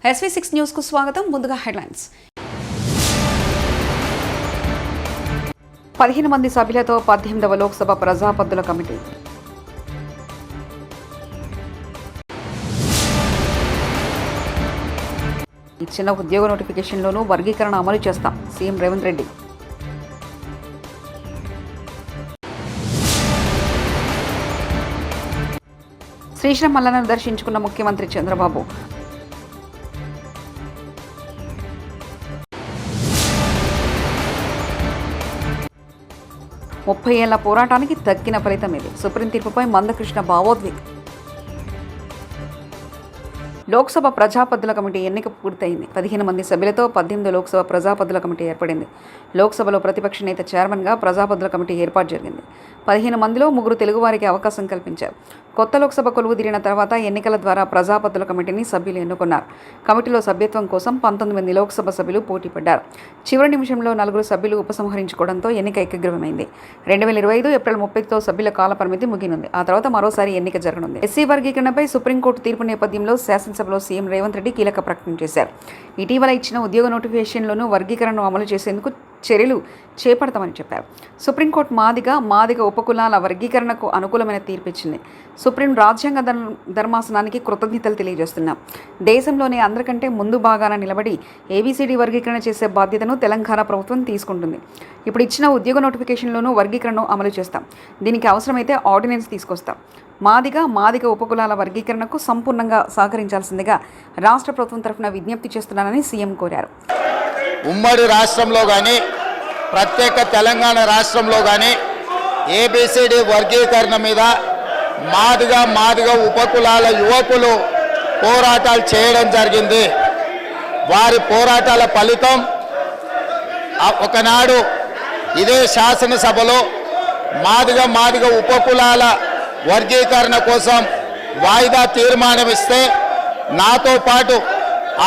SV6 news కు స్వాగతం. ముందుగా హెడ్లైన్స్. 15 మంది సభ్యులతో 18వ లోక్సభ ప్రజాపద్దుల కమిటీ. ఇచ్చిన ఉద్యోగ నోటిఫికేషన్లోనూ వర్గీకరణ అమలు చేస్తాం సీఎం రేవంత్ రెడ్డి. శ్రీశైలం మల్లన్నను దర్శించుకున్న ముఖ్యమంత్రి చంద్రబాబు. ముప్పై ఏళ్ల పోరాటానికి తగ్గిన ఫలితం ఇది. సుప్రీం తీర్పుపై మందకృష్ణ భావోద్వేగం. లోక్సభ ప్రజాపద్దుల కమిటీ ఎన్నిక పూర్తయింది. 15 మంది సభ్యులతో 18 లోక్సభ ప్రజాపద్దుల కమిటీ ఏర్పడింది. లోక్సభలో ప్రతిపక్ష నేత చైర్మన్గా ప్రజాపద్దుల కమిటీ ఏర్పాటు జరిగింది. 15 మందిలో 3 తెలుగువారికి అవకాశం కల్పించారు. కొత్త లోక్సభ కొలువుదీరిన తర్వాత ఎన్నికల ద్వారా ప్రజాపద్దుల కమిటీని సభ్యులు ఎన్నుకున్నారు. కమిటీలో సభ్యత్వం కోసం 19 మంది లోక్సభ సభ్యులు పోటీ పడ్డారు. చివరి నిమిషంలో 4 సభ్యులు ఉపసంహరించుకోవడంతో ఎన్నిక ఏకగ్రీవమైంది. 2025 ఏప్రిల్ 30తో సభ్యుల కాల పరిమితి ముగినుంది. ఆ తర్వాత మరోసారి ఎన్నిక జరగనుంది. ఎస్సీ వర్గీకరణపై సుప్రీంకోర్టు తీర్పు నేపథ్యంలో శాసనసభలో సీఎం రేవంత్ రెడ్డి కీలక ప్రకటన చేశారు. ఇటీవల ఇచ్చిన ఉద్యోగ నోటిఫికేషన్లోనూ వర్గీకరణను అమలు చేసేందుకు చర్యలు చేపడతామని చెప్పారు. సుప్రీంకోర్టు మాదిగ ఉపకులాల వర్గీకరణకు అనుకూలమైన తీర్పిచ్చింది. సుప్రీం రాజ్యాంగ ధర్మాసనానికి కృతజ్ఞతలు తెలియజేస్తున్నాం. దేశంలోనే అందరికంటే ముందు భాగాన నిలబడి ఏబీసీడీ వర్గీకరణ చేసే బాధ్యతను తెలంగాణ ప్రభుత్వం తీసుకుంటుంది. ఇప్పుడు ఇచ్చిన ఉద్యోగ నోటిఫికేషన్లోనూ వర్గీకరణను అమలు చేస్తాం. దీనికి అవసరమైతే ఆర్డినెన్స్ తీసుకొస్తాం. మాదిగ ఉపకులాల వర్గీకరణకు సంపూర్ణంగా సహకరించాల్సిందిగా రాష్ట్ర ప్రభుత్వం తరఫున విజ్ఞప్తి చేస్తున్నానని సీఎం కోరారు. ఉమ్మడి రాష్ట్రంలో కానీ ప్రత్యేక తెలంగాణ రాష్ట్రంలో కానీ ఏబిసిడి వర్గీకరణ మీద మాదిగ ఉపకులాల యువకులు పోరాటాలు చేయడం జరిగింది. వారి పోరాటాల ఫలితం ఒకనాడు ఇదే శాసనసభలో మాదిగ ఉపకులాల వర్గీకరణ కోసం వాయిదా తీర్మానం ఇస్తే నాతో పాటు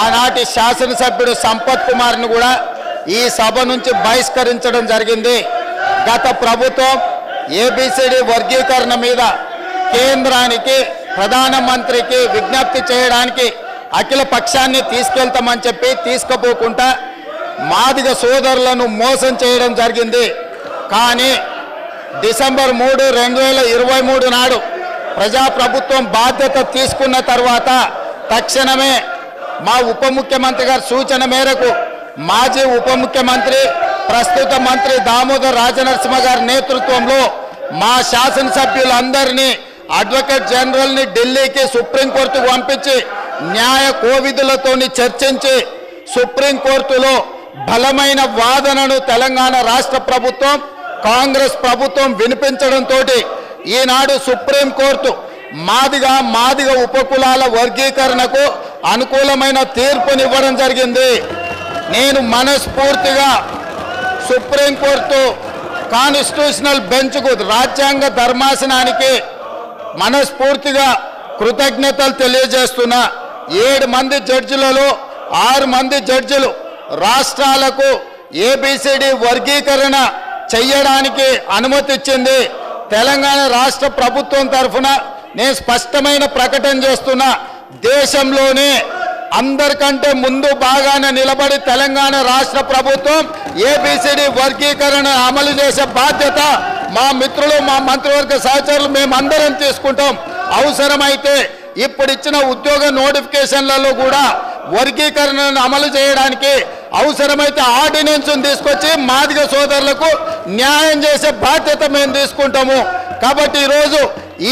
ఆనాటి శాసనసభ్యుడు సంపత్ కుమార్ను కూడా ఈ సభ నుంచి బహిష్కరించడం జరిగింది. గత ప్రభుత్వం ఏబిసిడి వర్గీకరణ మీద కేంద్రానికి ప్రధానమంత్రికి విజ్ఞప్తి చేయడానికి అఖిల పక్షాన్ని తీసుకెళ్తామని చెప్పి తీసుకుపోకుండా మాదిగ సోదరులను మోసం చేయడం జరిగింది. కానీ డిసెంబర్ 3, 2023 నాడు ప్రజాప్రభుత్వం బాధ్యత తీసుకున్న తర్వాత తక్షణమే మా ఉప ముఖ్యమంత్రి గారి సూచన మేరకు మాజీ ఉప ముఖ్యమంత్రి ప్రస్తుత మంత్రి దామోదర్ రాజనరసింహ గారి నేతృత్వంలో మా శాసనసభ్యులందరినీ అడ్వకేట్ జనరల్ని ఢిల్లీకి సుప్రీంకోర్టుకు పంపించి న్యాయ కోవిధులతో చర్చించి సుప్రీంకోర్టులో బలమైన వాదనను తెలంగాణ రాష్ట్ర ప్రభుత్వం కాంగ్రెస్ ప్రభుత్వం వినిపించడంతో ఈనాడు సుప్రీంకోర్టు మాదిగ ఉపకులాల వర్గీకరణకు అనుకూలమైన తీర్పునివ్వడం జరిగింది. నేను మనస్ఫూర్తిగా సుప్రీంకోర్టు కాన్స్టిట్యూషనల్ బెంచ్కు రాజ్యాంగ ధర్మాసనానికి మనస్ఫూర్తిగా కృతజ్ఞతలు తెలియజేస్తున్నా. 7 మంది జడ్జిలలో 6 మంది జడ్జిలు రాష్ట్రాలకు ఏబిసిడి వర్గీకరణ చెయ్యడానికి అనుమతి ఇచ్చింది. తెలంగాణ రాష్ట్ర ప్రభుత్వం తరఫున నేను స్పష్టమైన ప్రకటన చేస్తున్నా. దేశంలోనే అందరికంటే ముందు భాగాన నిలబడి తెలంగాణ రాష్ట్ర ప్రభుత్వం ఏబిసిడి వర్గీకరణ అమలు చేసే బాధ్యత మా మిత్రులు మా మంత్రివర్గ సహచరులు మేమందరం తీసుకుంటాం. అవసరమైతే ఇప్పుడు ఇచ్చిన ఉద్యోగ నోటిఫికేషన్లలో కూడా వర్గీకరణను అమలు చేయడానికి అవసరమైతే ఆర్డినెన్స్ తీసుకొచ్చి మాదిగ సోదరులకు న్యాయం చేసే బాధ్యత మేము తీసుకుంటాము. కాబట్టి ఈరోజు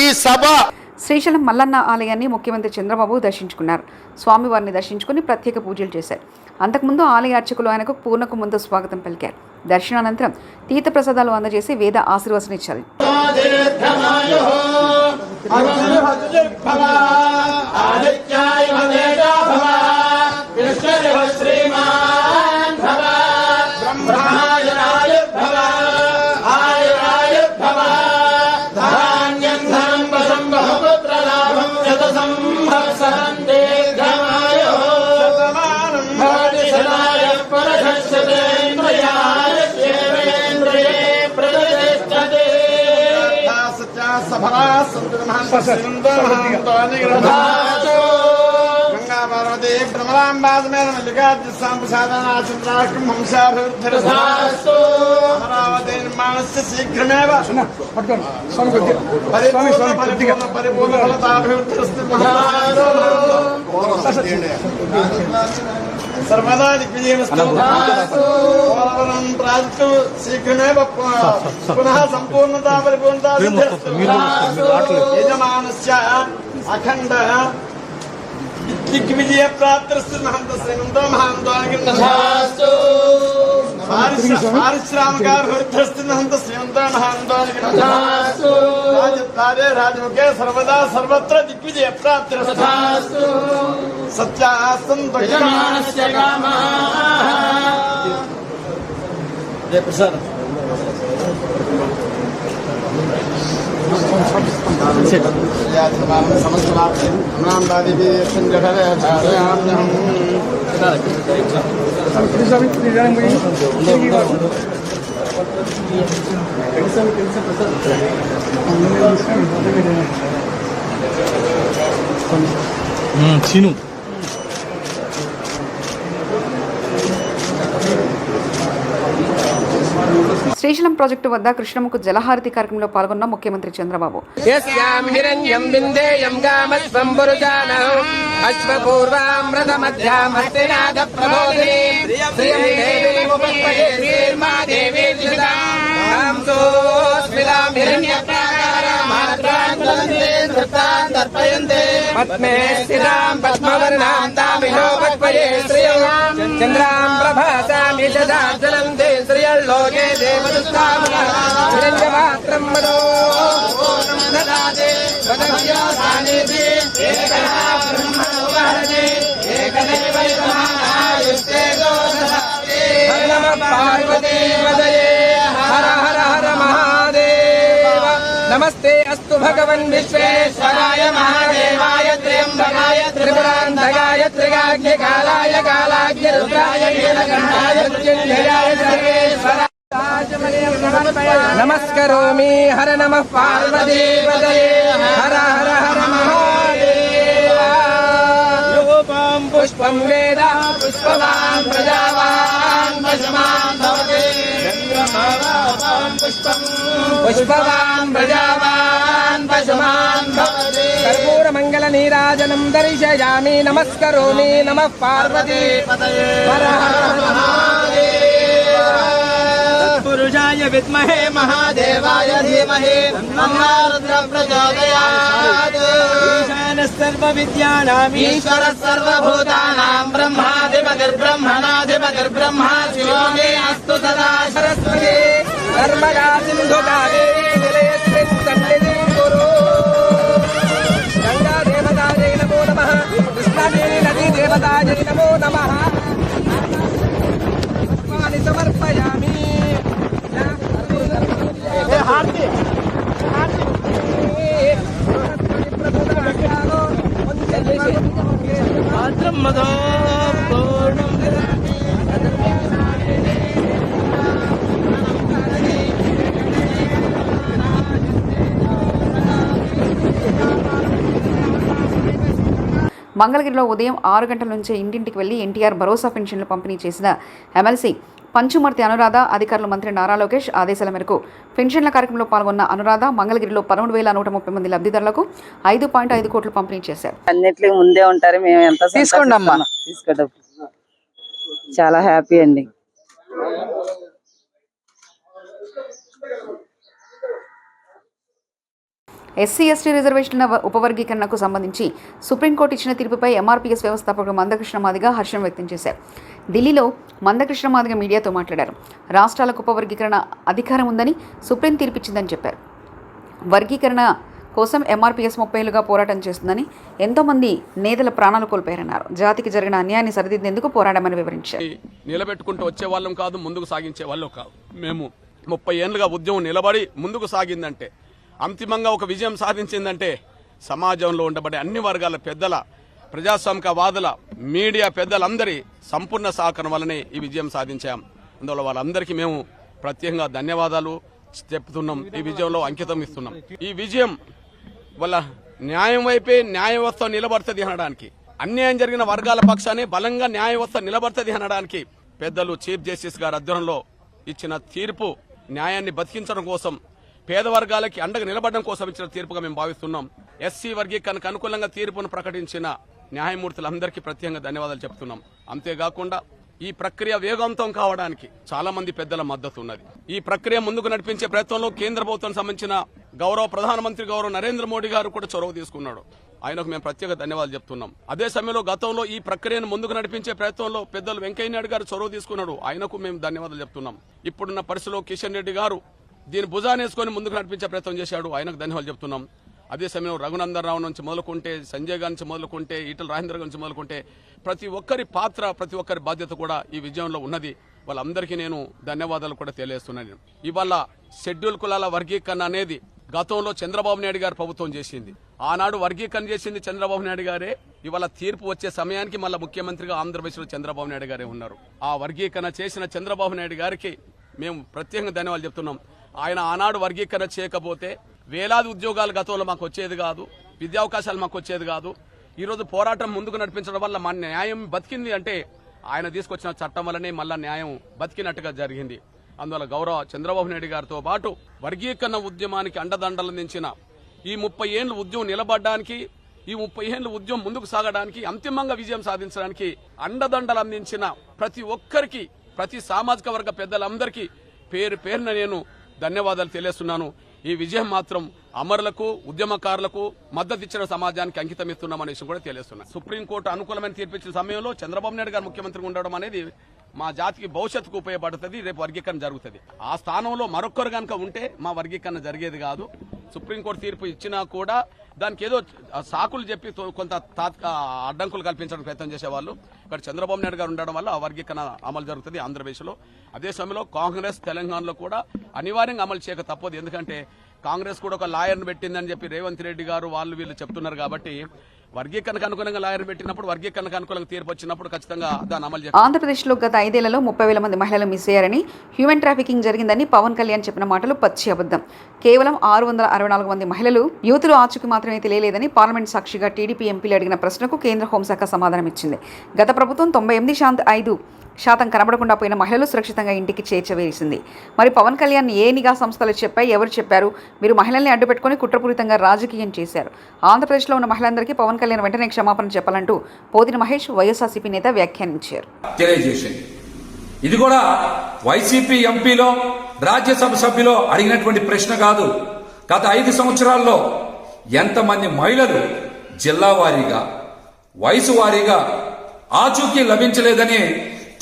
ఈ సభ శ్రీశైలం మల్లన్న ఆలయాన్ని ముఖ్యమంత్రి చంద్రబాబు దర్శించుకున్నారు. స్వామివారిని దర్శించుకుని ప్రత్యేక పూజలు చేశారు. అంతకుముందు ఆలయ అర్చకులు ఆయనకు పూర్ణకు ముందు స్వాగతం పలికారు. దర్శనానంతరం తీర్థ ప్రసాదాలు అందజేసి వేద ఆశీర్వచనిచ్చారు. పార్వతీ భ్రమరాంబాసమేన మల్లికార్జుసాం ప్రసాదనాచంద్రాకం హంసాభివృద్ధిరస్తు అమరావతి నిర్మాణస్య శీఘ్రమేవ పరిపూర్ణ ఫలతాభివృద్ధిరస్తు सर्वदा दिग्विजयमस्तु पोलवरं प्राप्तु शीघ्रमेव पुनः सम्पूर्णता परिपूर्णता यजमानस्य अखण्ड दिग्विजय प्राप्तिरस्तु महन्तस्यन्तो महान्तो पारिश्रामिकाभिवृद्धिरस्तु महन्तस्यन्तो महान्तो राजद्वारे राजमुखे सर्वदा सर्वत्र दिग्विजय प्राप्तिरस्तु सत्यासन्तु यजमानस्य कामाः जय प्रसाद చీను శ్రీశైలం ప్రాజెక్టు వద్ద కృష్ణముకు జలహారతి కార్యక్రమంలో పాల్గొన్న ముఖ్యమంత్రి చంద్రబాబు యస్యాం హిరణ్యం బిందేయం గామస్వం పురుజానః అశ్వపూర్వామృతమధ్యాం హస్తినాథ ప్రబోధినీ శ్రియం దేవీముపస్పదే శ్రీర్మా దేవీ జితాం సోస్మిలాం హిరణ్యప్రాకారమాత్రాంతరంతే నృత్తాం దర్పయంతే పద్మే స్థితాం పద్మవర్ణాం తామిలోపక్వయే శ్రియం చంద్రాం ప్రభాసాం యశదాజ్వలంతే శ్రియల్లోకే దేవదత్తామన హిరణ్యపాత్రం మదో దదాతే వదవ్యాసానేతి ఏకదా బ్రహ్మణోగారనే ఏకదైవైకమానాయుస్తే దోదదాతే హర నమః పార్వతీ పదయే హర హర హర మహాదేవ నమస్తే అస్తు భగవన్ విశ్వేశ్వరాయ మహాదేవాయ త్ర్యంబకాయ త్రిపురాంతకాయ త్రిగాగ్నికాలాయ కాలాగ్నిరుద్రాయ నీలకంఠాయ మృత్యుంజయాయ సర్వేశ్వరాయ నమస్కరోమి హర నమః పార్వతీ పదయే హర హర హర మహాదేవ రూపం పుష్పం వేద పుష్పవాన్ ప్రజావాన్ పశుమాన్ భవతి పుష్పవాన్ ప్రజావాన్ పశుమాన్ భవతి కర్పూర మంగళ నీరాజనం దర్శయామి నమస్కరోమి నమః పార్వతీ పదయే హర హర మహాదేవ పురుషాయ విద్మహే మహాదేవాయ ధీమహి తన్నో రుద్రః ప్రచోదయాత్ ఈశానః సర్వవిద్యానాం ఈశ్వరః సర్వభూతానాం బ్రహ్మాధిపతిర్బ్రహ్మణాధిపతిర్బ్రహ్మ శివో మే అస్తు సదా సరస్వతి నర్మదా సింధు కావేరీ జలేస్మిన్ సన్నిధిం కురు గంగా దేవతాయై నమో నమః కృష్ణాదేవి నదీ దేవతాయై నమో నమః పుష్పాణి సమర్పయామి మంగళగిరిలో ఉదయం 6 గంటల నుంచే ఇంటింటికి వెళ్లి ఎన్టీఆర్ భరోసా పెన్షన్లు పంపిణీ చేసిన ఎమ్మెల్సీ పంచుమర్తి అనురాధ అధికారులు మంత్రి నారా లోకేష్ ఆదేశాల మేరకు పెన్షన్ల కార్యక్రమంలో పాల్గొన్న అనురాధ మంగళగిరిలో 11,130 మంది లబ్ధిదారులకు 5.5 కోట్లు పంపిణీ చేశారు. అన్నిటికీ ముందే ఉంటారు. మేము ఎంత తీసుకోండి అమ్మా. తీసుకోండి. చాలా హ్యాపీ అండి. ఎస్సీ ఎస్టీ రిజర్వేషన్ల ఉపవర్గీకరణకు సంబంధించి సుప్రీంకోర్టు ఇచ్చిన తీర్పుపై ఎంఆర్పీఎస్ వ్యవస్థాపకుడు మందకృష్ణ మాదిగ హర్షం వ్యక్తం చేశారు. ఢిల్లీలో మందకృష్ణ మాదిగ మీడియాతో మాట్లాడారు. రాష్ట్రాలకు ఉపవర్గీకరణ అధికారం ఉందని సుప్రీం తీర్పిచ్చిందని చెప్పారు. వర్గీకరణ కోసం ఎంఆర్పీఎస్ 30 ఏళ్లుగా పోరాటం చేస్తుందని, ఎంతోమంది నేతల ప్రాణాలు కోల్పోయారన్నారు. జాతికి జరిగిన అన్యాయాన్ని సరిదిద్దేందుకు పోరాడమని వివరించారు. నిలబెట్టుకుంటూ వచ్చే వాళ్ళం కాదు, ముందుకు సాగించే వాళ్ళు కాదు. మేము 30 ఏళ్లుగా ఉద్యమం నిలబడి ముందుకు సాగిందంటే, అంతిమంగా ఒక విజయం సాధించిందంటే సమాజంలో ఉండబడే అన్ని వర్గాల పెద్దల, ప్రజాస్వామికవాదుల, మీడియా పెద్దలందరి సంపూర్ణ సహకారం వల్లనే ఈ విజయం సాధించాం. అందువల్ల వాళ్ళందరికీ మేము ప్రత్యేకంగా ధన్యవాదాలు చెప్తున్నాం. ఈ విజయంలో అంకితం ఇస్తున్నాం. ఈ విజయం వల్ల న్యాయం వైపే న్యాయ వ్యవస్థ నిలబడుతుంది అనడానికి అన్యాయం జరిగిన వర్గాల పక్షాన్ని బలంగా న్యాయ వ్యవస్థ నిలబడుతుంది అనడానికి పెద్దలు చీఫ్ జస్టిస్ గారి ఆధ్వర్యంలో ఇచ్చిన తీర్పు న్యాయాన్ని బతికించడం కోసం, పేద వర్గాలకి అండగా నిలబడడం కోసం ఇచ్చిన తీర్పుగా మేము భావిస్తున్నాం. ఎస్సీ వర్గీకరణకు అనుకూలంగా తీర్పును ప్రకటించిన న్యాయమూర్తులందరికీ ప్రత్యేకంగా ధన్యవాదాలు చెప్తున్నాం. అంతేకాకుండా ఈ ప్రక్రియ వేగవంతం కావడానికి చాలా మంది పెద్దల మద్దతు ఉన్నది. ఈ ప్రక్రియ ముందుకు నడిపించే ప్రయత్నంలో కేంద్ర ప్రభుత్వం సంబంధించిన గౌరవ ప్రధానమంత్రి గౌరవ నరేంద్ర మోడీ గారు కూడా చొరవ తీసుకున్నాడు. ఆయనకు మేము ప్రత్యేక ధన్యవాదాలు చెప్తున్నాం. అదే సమయంలో గతంలో ఈ ప్రక్రియను ముందుకు నడిపించే ప్రయత్నంలో పెద్దలు వెంకయ్య నాయుడు గారు చొరవ తీసుకున్నాడు. ఆయనకు మేము ధన్యవాదాలు చెప్తున్నాం. ఇప్పుడున్న పరిస్థితిలో కిషన్ రెడ్డి గారు దీన్ని భుజానేసుకొని ముందుకు నడిపించే ప్రయత్నం చేశాడు. ఆయనకు ధన్యవాదాలు చెప్తున్నాం. అదే సమయంలో రఘునందన్ రావు నుంచి మొదలుకుంటే, సంజయ్ గారి నుంచి మొదలుకుంటే, ఈటల రాజేంద్ర నుంచి మొదలుకుంటే ప్రతి ఒక్కరి పాత్ర, ప్రతి ఒక్కరి బాధ్యత కూడా ఈ విజయంలో ఉన్నది. వాళ్ళందరికీ నేను ధన్యవాదాలు కూడా తెలియజేస్తున్నాను. ఇవాళ షెడ్యూల్ కులాల వర్గీకరణ అనేది గతంలో చంద్రబాబు నాయుడు గారు ప్రభుత్వం చేసింది. ఆనాడు వర్గీకరణ చేసింది చంద్రబాబు నాయుడు గారే. ఇవాళ తీర్పు వచ్చే సమయానికి మళ్ళీ ముఖ్యమంత్రిగా ఆంధ్రప్రదేశ్లో చంద్రబాబు నాయుడు గారే ఉన్నారు. ఆ వర్గీకరణ చేసిన చంద్రబాబు నాయుడు గారికి మేము ప్రత్యేకంగా ధన్యవాదాలు చెప్తున్నాం. ఆయన ఆనాడు వర్గీకరణ చేయకపోతే వేలాది ఉద్యోగాలు గతంలో మాకు వచ్చేది కాదు, విద్యావకాశాలు మాకు వచ్చేది కాదు. ఈరోజు పోరాటం ముందుకు నడిపించడం వల్ల మన న్యాయం బతికింది అంటే ఆయన తీసుకొచ్చిన చట్టం వల్లనే మళ్ళా న్యాయం బతికినట్టుగా జరిగింది. అందువల్ల గౌరవ చంద్రబాబు నాయుడు గారితో పాటు వర్గీకరణ ఉద్యమానికి అండదండలు అందించిన ఈ 30 ఏళ్ల ఉద్యమం నిలబడడానికి, ఈ 30 ఏళ్ల ఉద్యమం ముందుకు సాగడానికి, అంతిమంగా విజయం సాధించడానికి అండదండలు అందించిన ప్రతి ఒక్కరికి, ప్రతి సామాజిక వర్గ పెద్దలందరికీ పేరు పేరున నేను ధన్యవాదాలు తెలియజేస్తున్నాను. ఈ విజయం మాత్రం అమరులకు, ఉద్యమకారులకు, మద్దతు ఇచ్చిన సమాజానికి అంకితం ఇస్తున్నామనే విషయం కూడా తెలియజేస్తున్నాను. సుప్రీంకోర్టు అనుకూలమైన తీర్పిచ్చిన సమయంలో చంద్రబాబు నాయుడు గారు ముఖ్యమంత్రిగా ఉండడం అనేది మా జాతికి భవిష్యత్తుకు ఉపయోగపడుతుంది. రేపు వర్గీకరణ జరుగుతుంది. ఆ స్థానంలో మరొక్కరు కనుక ఉంటే మా వర్గీకరణ జరిగేది కాదు. సుప్రీంకోర్టు తీర్పు ఇచ్చినా కూడా దానికి ఏదో సాకులు చెప్పి కొంత అడ్డంకులు కల్పించడానికి ప్రయత్నం చేసేవాళ్ళు. ఇక్కడ చంద్రబాబు నాయుడు గారు ఉండడం వల్ల ఆ వర్గీకరణ అమలు జరుగుతుంది ఆంధ్రప్రదేశ్లో. అదే సమయంలో కాంగ్రెస్ తెలంగాణలో కూడా అనివార్యంగా అమలు చేయక తప్పదు. ఎందుకంటే కాంగ్రెస్ కూడా ఒక లాయర్ను పెట్టిందని చెప్పి రేవంత్ రెడ్డి గారు వాళ్ళు వీళ్ళు చెప్తున్నారు. కాబట్టి వర్గీకరణకు అనుగుణంగా లాయర్ పెట్టినప్పుడు, వర్గీకరణకు అనుకూలంగా తీర్పు వచ్చినప్పుడు ఖచ్చితంగా దాన్ని అమలు చేయాలి. ఆంధ్రప్రదేశ్లో గత 5 ఏళ్లలో 30,000 మంది మహిళలు మిస్ అయ్యారని, హ్యూమన్ ట్రాఫికింగ్ జరిగిందని పవన్ కళ్యాణ్ చెప్పిన మాటలు పచ్చి అబద్ధం. కేవలం 664 మంది మహిళలు, యువతులు ఆచూకీ మాత్రమే తెలియలేదని పార్లమెంట్ సాక్షిగా టీడీపీ ఎంపీలు అడిగిన ప్రశ్నకు కేంద్ర హోంశాఖ సమాధానం ఇచ్చింది. గత ప్రభుత్వం 98.5% కనబడకుండా పోయిన మహిళలు సురక్షితంగా ఇంటికి చేర్చవేసింది. మరి పవన్ కళ్యాణ్ ఏ నిఘా సంస్థలు చెప్పాయి, ఎవరు చెప్పారు? మీరు మహిళల్ని అడ్డుపెట్టుకుని కుట్రపూరితంగా రాజకీయం చేశారు. ఆంధ్రప్రదేశ్లో ఉన్న మహిళలందరికీ పవన్ కళ్యాణ్ వెంటనే క్షమాపణ చెప్పాలంటూ పోతిన మహేష్ వైఎస్ఆర్సీపీ నేత వ్యాఖ్యానించారు. తెలియజేసింది. ఇది కూడా వైసీపీ ఎంపీలో, రాజ్యసభ సభ్యులో అడిగినటువంటి ప్రశ్న కాదు. గత 5 సంవత్సరాల్లో ఎంతమంది మహిళలు జిల్లా వారీగా, వయసు వారీగా ఆచూకీ లభించలేదని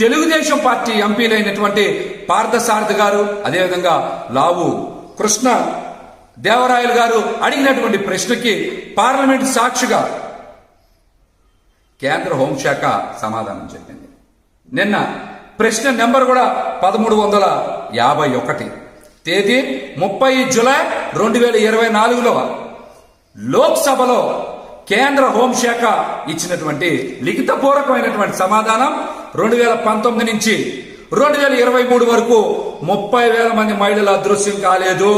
తెలుగుదేశం పార్టీ ఎంపీలైనటువంటి పార్థసారథి గారు, అదేవిధంగా లావు కృష్ణ దేవరాయలు గారు అడిగినటువంటి ప్రశ్నకి పార్లమెంట్ సాక్షిగా కేంద్ర హోంశాఖ సమాధానం చెప్పింది. నిన్న ప్రశ్న నెంబర్ కూడా 1351, తేదీ 30 జూలై 2024లో లోక్సభలో కేంద్ర హోంశాఖ ఇచ్చినటువంటి లిఖితపూర్వకమైనటువంటి సమాధానం 2019 నుంచి 2023 వరకు 30,000 మంది మహిళలు అదృశ్యం కాలేదు.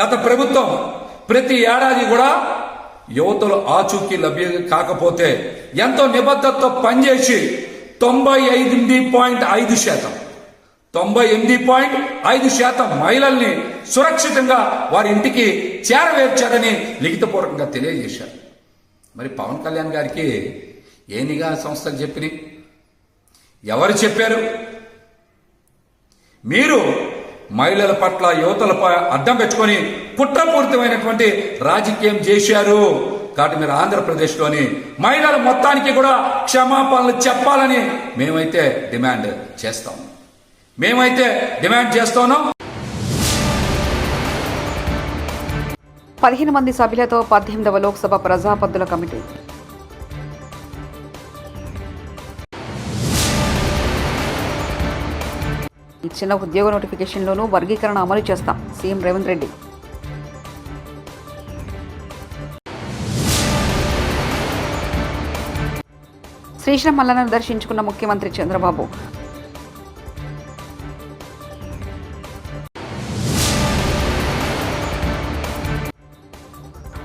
గత ప్రభుత్వం ప్రతి ఏడాది కూడా యువతలు ఆచూకీ లభ్యం కాకపోతే ఎంతో నిబద్ధతతో పనిచేసి 98.5% మహిళల్ని సురక్షితంగా వారి ఇంటికి చేరవేర్చారని లిఖితపూర్వకంగా తెలియజేశారు. మరి పవన్ కళ్యాణ్ గారికి ఏ నిఘా సంస్థలు చెప్పినాయి, ఎవరు చెప్పారు? మీరు మహిళల పట్ల, యువతలపై అడ్డం పెట్టుకొని కుట్రపూరితమైనటువంటి రాజకీయం చేశారు. కాబట్టి మీరు ఆంధ్రప్రదేశ్లోని మహిళల మొత్తానికి కూడా క్షమాపణలు చెప్పాలని మేమైతే డిమాండ్ చేస్తాం. 15 మంది సభ్యులతో 18వ లోక్సభ ప్రజాపద్దుల కమిటీ. ఇచ్చిన ఉద్యోగ నోటిఫికేషన్లోనూ వర్గీకరణ అమలు చేస్తాం సీఎం రేవంత్ రెడ్డి. శ్రీశైలం మల్లన్నను దర్శించుకున్న ముఖ్యమంత్రి చంద్రబాబు.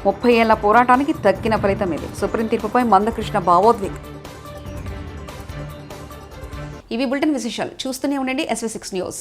30 ఏళ్ల పోరాటానికి తగ్గిన ఫలితం ఇది. సుప్రీం తీర్పుపై మందకృష్ణ భావోద్వేగం. ఇవి బులెటిన్ విశేషాలు. చూస్తూనే ఉండండి SV6 న్యూస్.